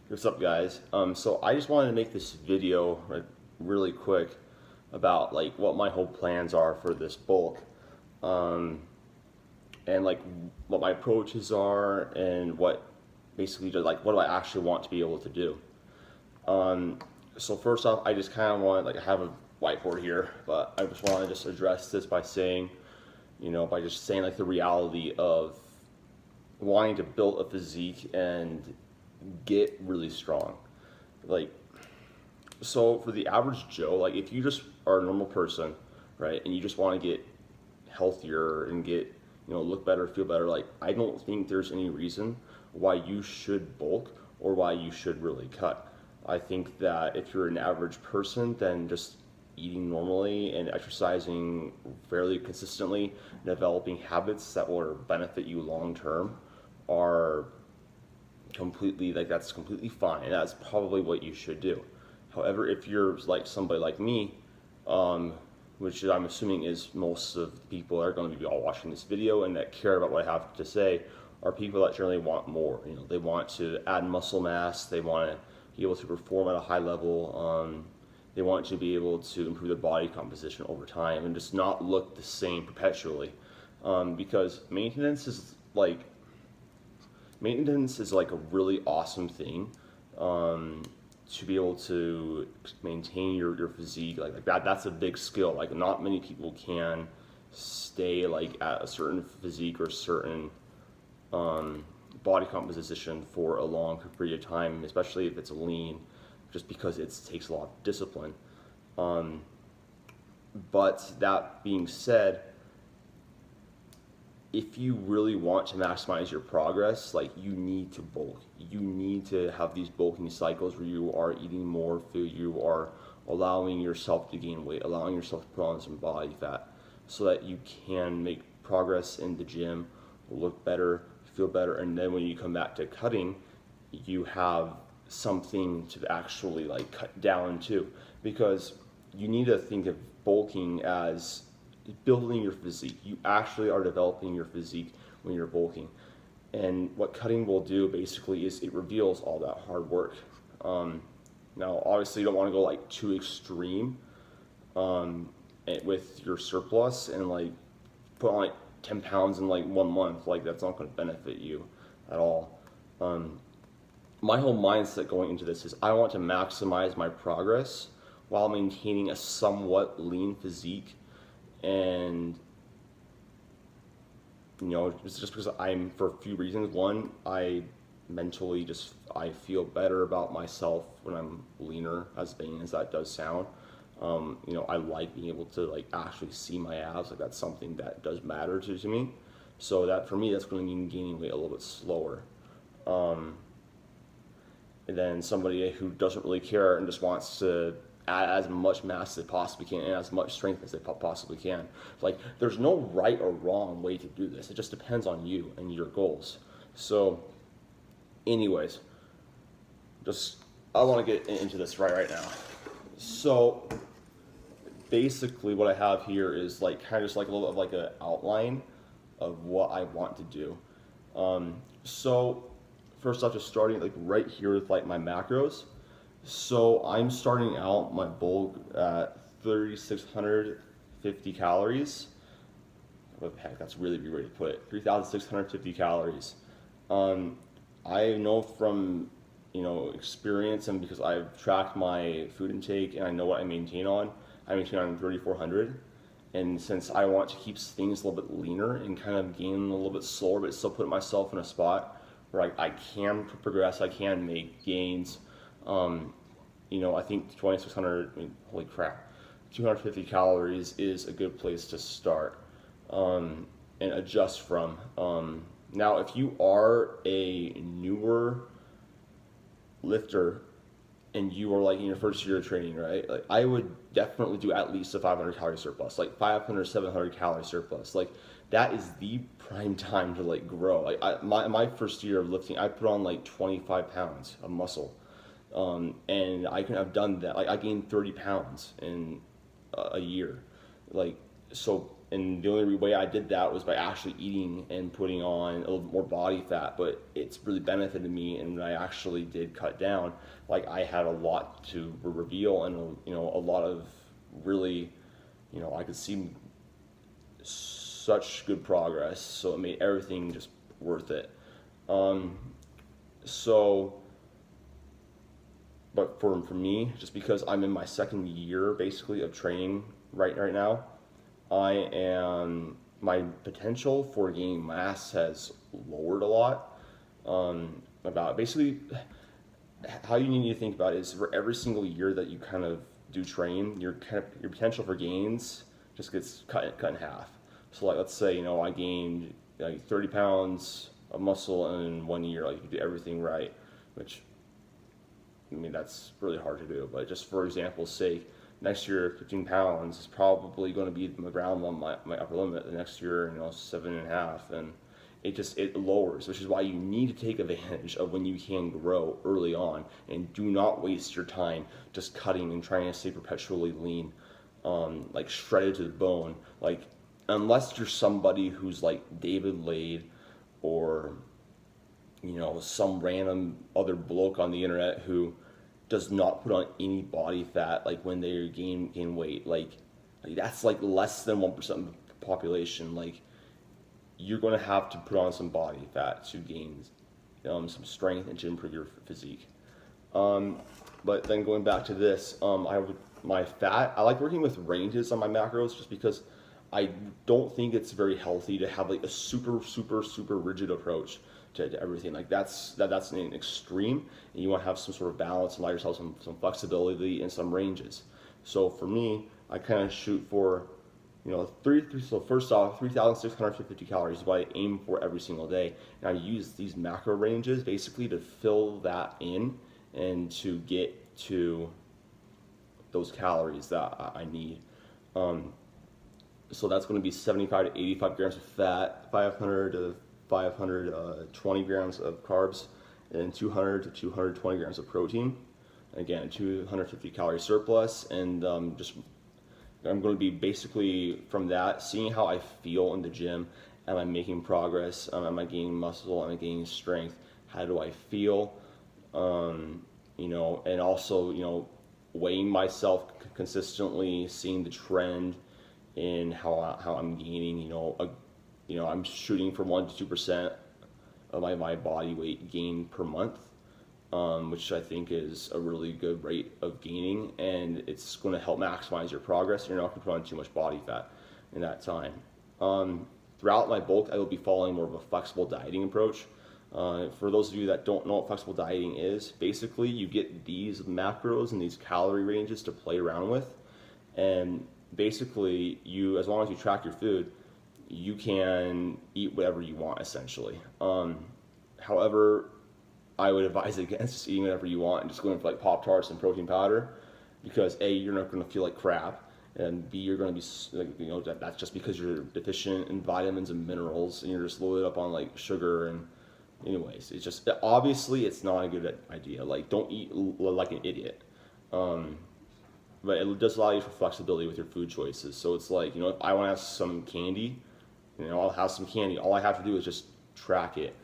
What's up, guys? So I just wanted to make this video really quick about like what my whole plans are for this bulk, um, and like what my approaches are, and what basically just like what do I actually want to be able to do. Um, so first off, I just kind of want like I have a whiteboard here, but I just want to just address this by saying, by just saying like the reality of wanting to build a physique and get really strong. Like, so for the average Joe, like if you just are a normal person, right, and you just want to get healthier and get, look better, feel better, like I don't think there's any reason why you should bulk or why you should really cut. I think that if you're an average person, then just eating normally and exercising fairly consistently, developing habits that will benefit you long term are completely like that's completely fine, and that's probably what you should do. However, if you're like somebody like me, um, which I'm assuming is most of the people that are going to be all watching this video and that care about what I have to say, are people that generally want more. They want to add muscle mass, they want to be able to perform at a high level, they want to be able to improve their body composition over time and just not look the same perpetually, because maintenance is like a really awesome thing, to be able to maintain your physique like that. That's a big skill. Like not many people can stay like at a certain physique or certain body composition for a long period of time, especially if it's lean, just because it takes a lot of discipline. um, but that being said, if you really want to maximize your progress, like you need to bulk. You need to have these bulking cycles where you are eating more food, you are allowing yourself to gain weight, allowing yourself to put on some body fat, so that you can make progress in the gym, look better, feel better, and then when you come back to cutting, you have something to actually like cut down to, because you need to think of bulking as building your physique. You actually are developing your physique when you're bulking. And what cutting will do basically is it reveals all that hard work. Now, obviously, you don't want to go like too extreme, with your surplus and like put on like 10 pounds in like 1 month. Like, that's not going to benefit you at all. My whole mindset going into this is I want to maximize my progress while maintaining a somewhat lean physique. And it's just because I'm, for a few reasons. One, I mentally I feel better about myself when I'm leaner, as vain as that does sound. I like being able to like actually see my abs. Like that's something that does matter to me. So that for me, that's going to mean gaining weight a little bit slower. And then somebody who doesn't really care and just wants to add as much mass as they possibly can and as much strength as they possibly can. Like, there's no right or wrong way to do this. It just depends on you and your goals. So, anyways, I want to get into this right now. So, basically, what I have here is like kind of just like a little bit of like an outline of what I want to do. So, first off, just starting like right here with like my macros. So I'm starting out my bulk at 3,650 calories. What the heck, that's really the way to put it. 3,650 calories. I know from experience, and because I've tracked my food intake and I know what I maintain on 3,400. And since I want to keep things a little bit leaner and kind of gain a little bit slower, but still put myself in a spot where I can progress, I can make gains. I think 2,600, holy crap, 250 calories is a good place to start, and adjust from. Now, if you are a newer lifter and you are like in your first year of training, right? Like I would definitely do at least a 500 calorie surplus, like 500, 700 calorie surplus. Like that is the prime time to like grow. Like my first year of lifting, I put on like 25 pounds of muscle. And I can have done that. Like I gained 30 pounds in a year. Like, so, And the only way I did that was by actually eating and putting on a little more body fat. But it's really benefited me, and when I actually did cut down, like I had a lot to reveal, and a lot of really, I could see such good progress. So it made everything just worth it. Um, so, but for me, just because I'm in my second year basically of training right now, my potential for gaining mass has lowered a lot. About basically how you need to think about it is for every single year that you kind of do train, your potential for gains just gets cut in half. So like let's say I gained like 30 pounds of muscle in 1 year, like you do everything right, which I mean that's really hard to do. But just for example's sake, next year 15 pounds is probably going to be around my upper limit. The next year 7.5, and it lowers, which is why you need to take advantage of when you can grow early on, and do not waste your time just cutting and trying to stay perpetually lean, like shredded to the bone. Like unless you're somebody who's like David Lade or some random other bloke on the internet who does not put on any body fat, like when they gain weight, like that's like less than 1% of the population. Like you're going to have to put on some body fat to gain some strength and to improve your physique. But then going back to this, my fat, I like working with ranges on my macros just because I don't think it's very healthy to have like a super rigid approach to everything. Like that's an extreme, and you want to have some sort of balance and allow yourself some flexibility and some ranges. So for me, I kind of shoot for so first off, 3,650 calories is what I aim for every single day. And I use these macro ranges basically to fill that in and to get to those calories that I need. So that's going to be 75 to 85 grams of fat, 500 to 520 grams of carbs, and 200 to 220 grams of protein. Again, 250 calorie surplus, and I'm going to be basically from that seeing how I feel in the gym. Am I making progress? Am I gaining muscle? Am I gaining strength? How do I feel? And also weighing myself consistently, seeing the trend in how I'm gaining. I'm shooting for 1 to 2% of my body weight gain per month, which I think is a really good rate of gaining, and it's going to help maximize your progress. You're not going to put on too much body fat in that time. Throughout my bulk, I will be following more of a flexible dieting approach. For those of you that don't know what flexible dieting is, basically you get these macros and these calorie ranges to play around with, and basically as long as you track your food, you can eat whatever you want essentially. However, I would advise against just eating whatever you want and just going for like Pop-Tarts and protein powder, because A, you're not going to feel like crap, and B, you're going to be like, that's just because you're deficient in vitamins and minerals, and you're just loaded up on like sugar. And anyways, it's just obviously it's not a good idea. Like don't eat like an idiot. But it does allow you for flexibility with your food choices. So it's like, if I want to have some candy, I'll have some candy. All I have to do is just track it,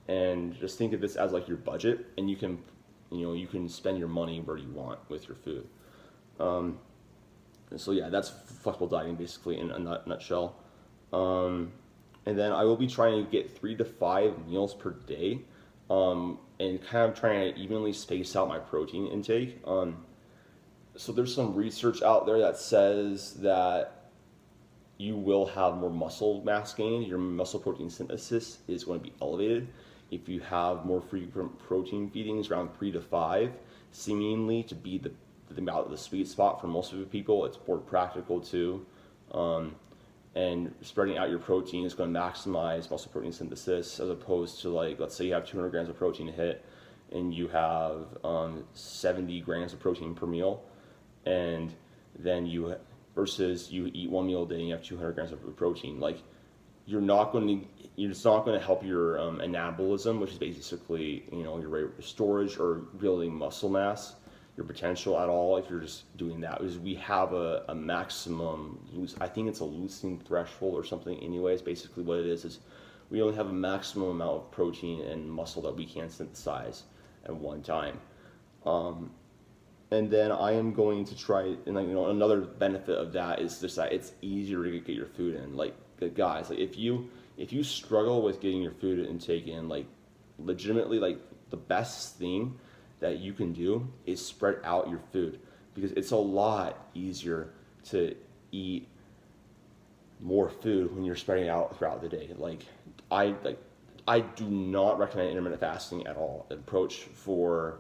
and just think of this as like your budget, and you can spend your money where you want with your food. And so yeah, that's flexible dieting basically in a nutshell. And then I will be trying to get 3 to 5 meals per day, and kind of trying to evenly space out my protein intake. So there's some research out there that says that you will have more muscle mass gain. Your muscle protein synthesis is going to be elevated if you have more frequent protein feedings, around 3 to 5, seemingly to be about the sweet spot for most of the people. It's more practical too. And spreading out your protein is going to maximize muscle protein synthesis, as opposed to, like, let's say you have 200 grams of protein to hit and you have 70 grams of protein per meal, and then versus you eat 1 meal a day and you have 200 grams of protein. Like, you're just not going to help your anabolism, which is basically your rate of storage or building muscle mass. your potential at all if you're just doing that. Because we have a maximum I think it's a loosening threshold or something anyways. Basically what it is we only have a maximum amount of protein and muscle that we can synthesize at one time. And then I am going to try, and another benefit of that is just that it's easier to get your food in. Like, guys, like if you struggle with getting your food intake in, like legitimately, like the best thing that you can do is spread out your food, because it's a lot easier to eat more food when you're spreading it out throughout the day. I do not recommend intermittent fasting at all. An approach for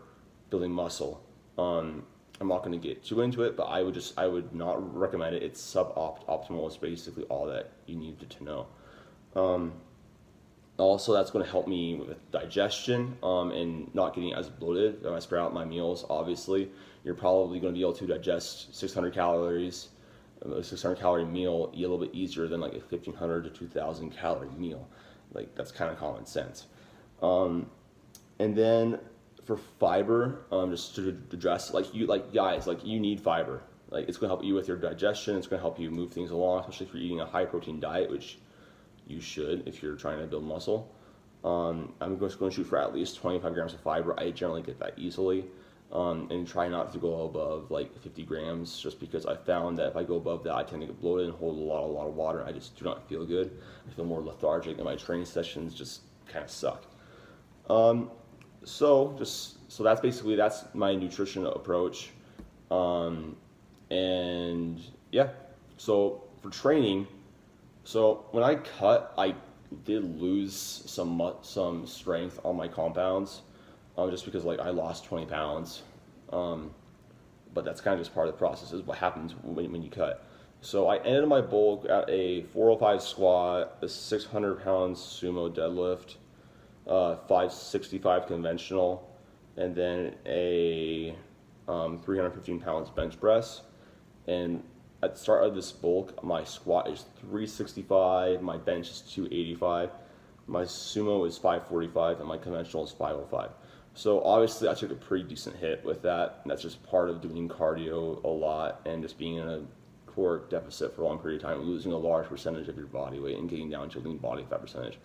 building muscle. I'm not going to get too into it, but I would not recommend it. It's suboptimal. It's basically all that you need to know. Also, that's going to help me with digestion and not getting as bloated. When I spread out my meals, obviously, you're probably going to be able to digest 600 calories. A 600 calorie meal a little bit easier than like a 1,500 to 2,000 calorie meal. Like, that's kind of common sense. And then for fiber, just to address, guys, you need fiber. Like, it's going to help you with your digestion. It's going to help you move things along, especially if you're eating a high protein diet, which you should if you're trying to build muscle. I'm just going to shoot for at least 25 grams of fiber. I generally get that easily. And try not to go above like 50 grams, just because I found that if I go above that, I tend to get bloated and hold a lot of water. I just do not feel good. I feel more lethargic, and my training sessions just kind of suck. So that's my nutrition approach. And yeah, so for training, so when I cut, I did lose some strength on my compounds. Just because like I lost 20 pounds, but that's kind of just part of the process, is what happens when you cut. So I ended my bulk at a 405 squat, a 600 pounds sumo deadlift, 565 conventional, and then a 315 pounds bench press. And at the start of this bulk, my squat is 365, my bench is 285, my sumo is 545, and my conventional is 505. So obviously I took a pretty decent hit with that. And that's just part of doing cardio a lot and just being in a caloric deficit for a long period of time, losing a large percentage of your body weight and getting down to a lean body fat percentage.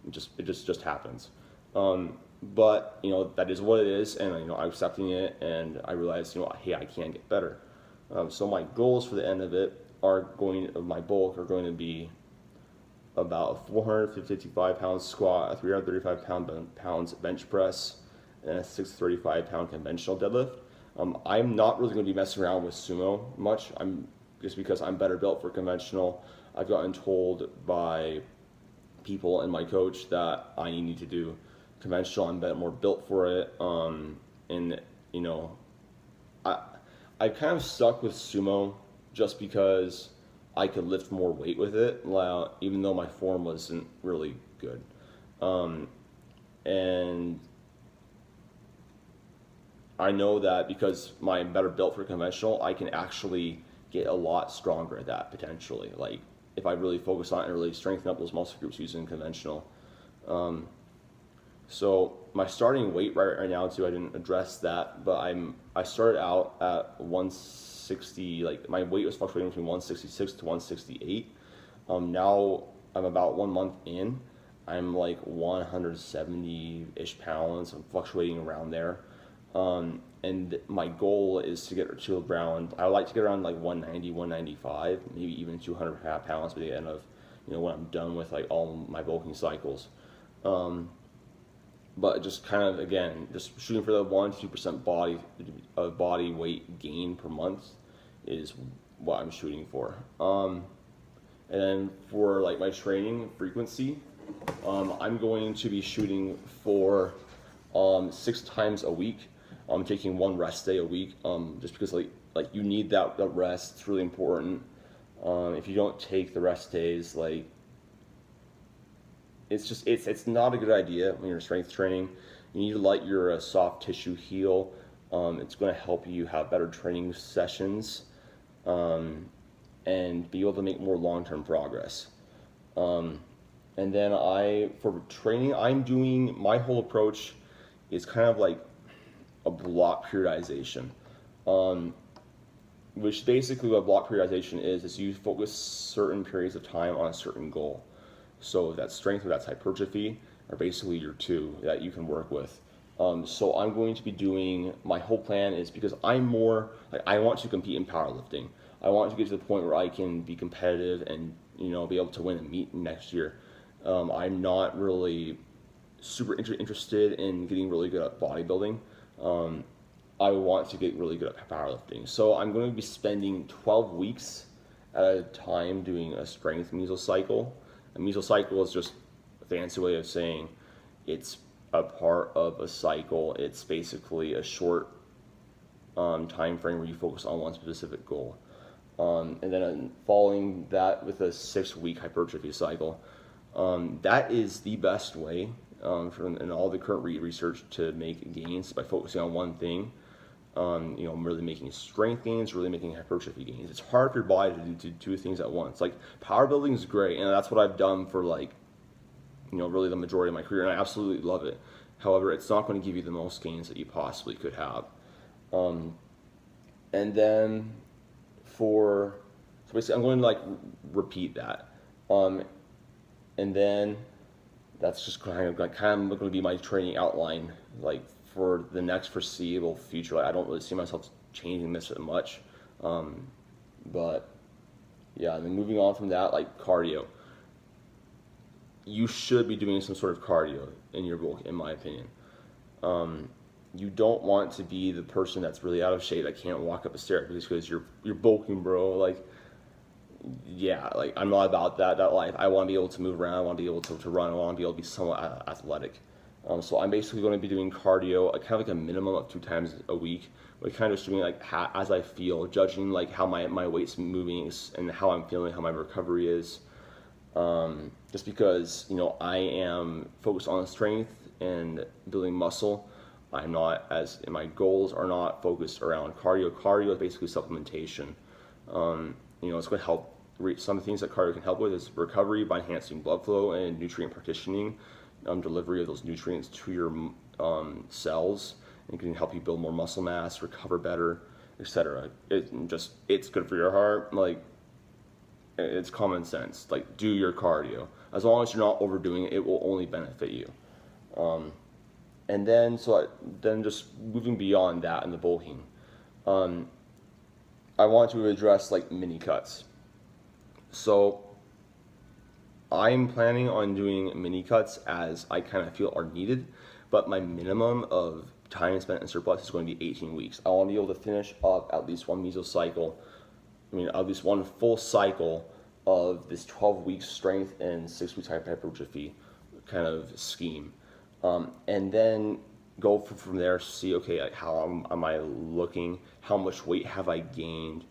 It just happens. But that is what it is, and I'm accepting it, and I realized hey, I can get better. So my goals for the end of it my bulk are going to be about a 455 pound squat, a 335 pounds bench press, and a 635 pound conventional deadlift. I'm not really going to be messing around with sumo much. Just because I'm better built for conventional. I've gotten told by people and my coach that I need to do conventional. I'm more built for it. I kind of stuck with sumo just because I could lift more weight with it, even though my form wasn't really good. And I know that because I'm better built for conventional, I can actually get a lot stronger at that potentially. Like, if I really focus on it and really strengthen up those muscle groups using conventional. So my starting weight right now too, I didn't address that, but I started out at 160. Like, my weight was fluctuating between 166 to 168. Now I'm about 1 month in. I'm like 170-ish pounds. I'm fluctuating around there. And my goal is to get to around, I would like to get around like 190, 195, maybe even 200 pounds by the end of, when I'm done with like all my bulking cycles. But just kind of, again, just shooting for the 1 to 2% body weight gain per month is what I'm shooting for. And then for like my training frequency, I'm going to be shooting for 6 times a week. I'm taking 1 rest day a week, just because like you need that rest. It's really important. If you don't take the rest days, like it's not a good idea when you're strength training. You need to let your soft tissue heal. It's going to help you have better training sessions, and be able to make more long-term progress. And then for training, my whole approach is kind of like a block periodization. Which basically what block periodization is you focus certain periods of time on a certain goal. So that's strength or that's hypertrophy are basically your two that you can work with. So I'm going to be doing, my whole plan is because I'm more, like I want to compete in powerlifting. I want to get to the point where I can be competitive and, be able to win a meet next year. I'm not really super interested in getting really good at bodybuilding. I want to get really good at powerlifting. So I'm going to be spending 12 weeks at a time doing a strength mesocycle. A mesocycle is just a fancy way of saying it's a part of a cycle. It's basically a short time frame where you focus on one specific goal. And then following that with a 6-week hypertrophy cycle. That is the best way in all the current research to make gains by focusing on one thing. Really making strength gains, really making hypertrophy gains. It's hard for your body to do two things at once. Like power building is great, and that's what I've done for really the majority of my career, and I absolutely love it. However, it's not going to give you the most gains that you possibly could have. And then so basically I'm going to repeat that. And then that's just kind of going to be my training outline, for the next foreseeable future. I don't really see myself changing this much. But yeah, and then moving on from that, cardio. You should be doing some sort of cardio in your bulk, in my opinion. You don't want to be the person that's really out of shape that can't walk up a stair because you're bulking, bro. I'm not about that life. I want to be able to move around. I want to be able to run. I want to be able to be somewhat athletic. So I'm basically going to be doing cardio, kind of like a minimum of 2 times a week. But kind of just doing as I feel, judging how my weight's moving and how I'm feeling, how my recovery is. Just because I am focused on strength and building muscle. I'm not my goals are not focused around cardio. Cardio is basically supplementation. It's going to help. Some things that cardio can help with is recovery by enhancing blood flow and nutrient partitioning, delivery of those nutrients to your cells, and can help you build more muscle mass, recover better, etc. It's good for your heart. It's common sense. Do your cardio. As long as you're not overdoing it, it will only benefit you. And then just moving beyond that in the bulking, I want to address mini cuts. So I'm planning on doing mini cuts as I kind of feel are needed, but my minimum of time spent in surplus is going to be 18 weeks. I want to be able to finish up at least one mesocycle, at least one full cycle of this 12 weeks strength and 6 weeks hypertrophy kind of scheme. And then go from there, see, okay, how am I looking? How much weight have I gained?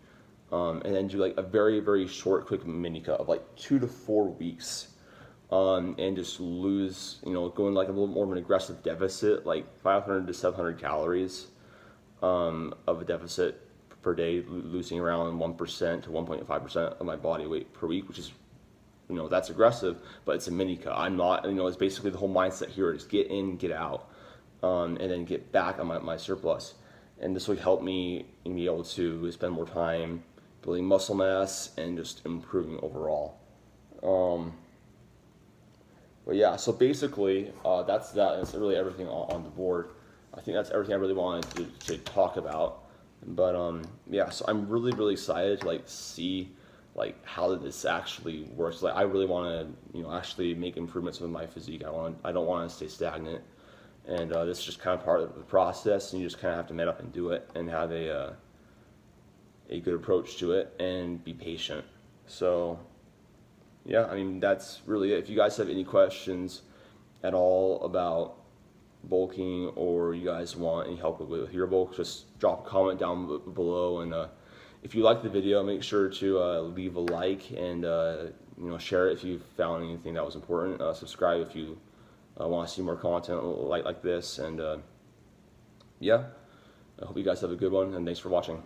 And then do a very, very short, quick mini cut of 2 to 4 weeks. And just lose, go in a little more of an aggressive deficit, 500 to 700 calories of a deficit per day, losing around 1% to 1.5% of my body weight per week, which is, that's aggressive, but it's a mini cut. I'm not, it's basically the whole mindset here is get in, get out, and then get back on my surplus. And this would help me be able to spend more time building muscle mass and just improving overall. But yeah, so basically, that's really everything on the board. I think that's everything I really wanted to talk about. But yeah, so I'm really, really excited to see how this actually works. I really want to actually make improvements with my physique. I don't want to stay stagnant, and this is just kind of part of the process. And you just kind of have to man up and do it, and have a good approach to it, and be patient. So yeah, that's really it. If you guys have any questions at all about bulking, or you guys want any help with your bulk, just drop a comment down below. And if you like the video, make sure to leave a like, and share it if you found anything that was important. Subscribe if you want to see more content like this. And yeah, I hope you guys have a good one, and thanks for watching.